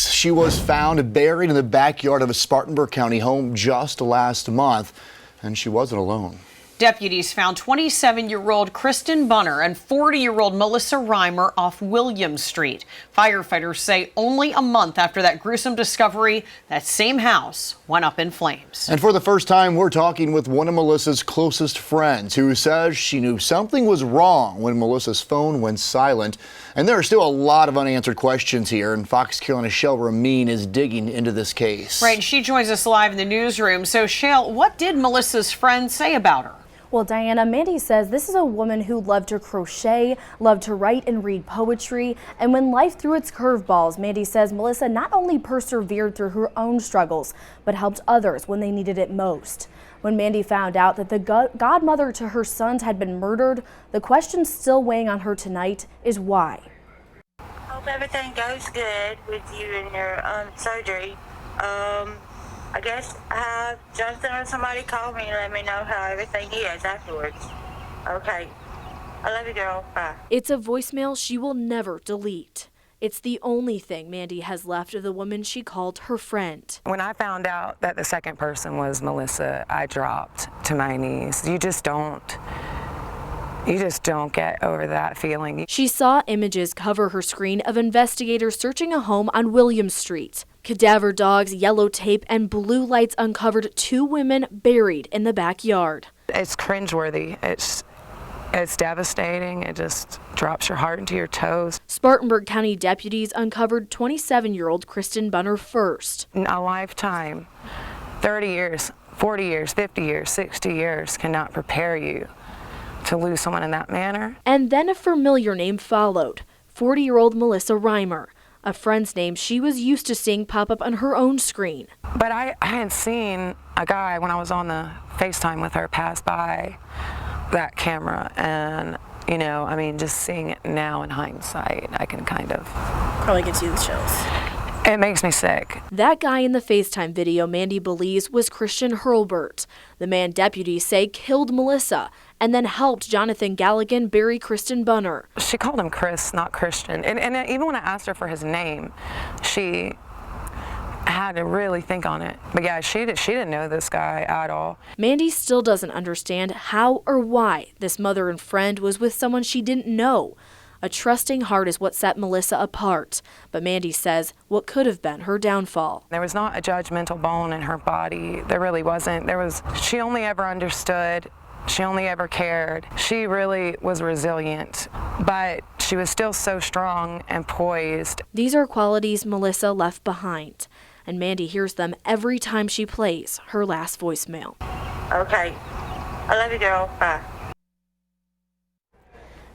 Fox. She was found buried in the backyard of a Spartanburg County home just last month, and she wasn't alone. Deputies found 27-year-old Kristen Bunner and 40-year-old Melissa Reimer off William Street. Firefighters say only a month after that gruesome discovery, that same house went up in flames. And for the first time, we're talking with one of Melissa's closest friends who says she knew something was wrong when Melissa's phone went silent. And there are still a lot of unanswered questions here, and Fox Carolina's Shale Remien is digging into this case. Right, she joins us live in the newsroom. So, Shale, what did Melissa's friend say about her? Well, Diana, Mandy says this is a woman who loved to crochet, loved to write and read poetry, and when life threw its curveballs, Mandy says Melissa not only persevered through her own struggles, but helped others when they needed it most. When Mandy found out that the godmother to her sons had been murdered, the question still weighing on her tonight is why. Hope everything goes good with you and your surgery. I guess Jonathan or somebody call me and let me know how everything is afterwards. Okay. I love you, girl. Bye. It's a voicemail she will never delete. It's the only thing Mandy has left of the woman she called her friend. When I found out that the second person was Melissa, I dropped to my knees. You just don't get over that feeling. She saw images cover her screen of investigators searching a home on William Street. Cadaver dogs, yellow tape, and blue lights uncovered 2 women buried in the backyard. It's cringeworthy. It's devastating. It just drops your heart into your toes. Spartanburg County deputies uncovered 27-year-old Kristen Bunner first. A lifetime, 30 years, 40 years, 50 years, 60 years cannot prepare you to lose someone in that manner. And then a familiar name followed, 40-year-old Melissa Reimer, a friend's name she was used to seeing pop up on her own screen. But I had seen a guy when I was on the FaceTime with her pass by that camera, and just seeing it now in hindsight, I can kind of... Probably gives you the chills. It makes me sick. That guy in the FaceTime video Mandy believes was Christian Hurlbert, the man deputies say killed Melissa and then helped Jonathan Galligan bury Kristen Bunner. She called him Chris, not Christian. And even when I asked her for his name, she had to really think on it. But yeah, she didn't know this guy at all. Mandy still doesn't understand how or why this mother and friend was with someone she didn't know. A trusting heart is what set Melissa apart, but Mandy says what could have been her downfall. There was not a judgmental bone in her body. There really wasn't. She only ever understood. She only ever cared. She really was resilient, but she was still so strong and poised. These are qualities Melissa left behind, and Mandy hears them every time she plays her last voicemail. Okay. I love you, girl. Bye.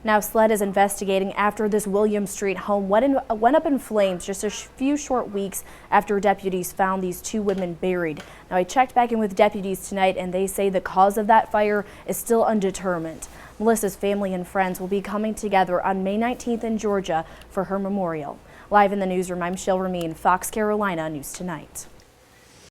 Now, SLED is investigating after this William Street home went up in flames just a few short weeks after deputies found these 2 women buried. Now, I checked back in with deputies tonight, and they say the cause of that fire is still undetermined. Melissa's family and friends will be coming together on May 19th in Georgia for her memorial. Live in the newsroom, I'm Shale Remien, Fox Carolina News Tonight.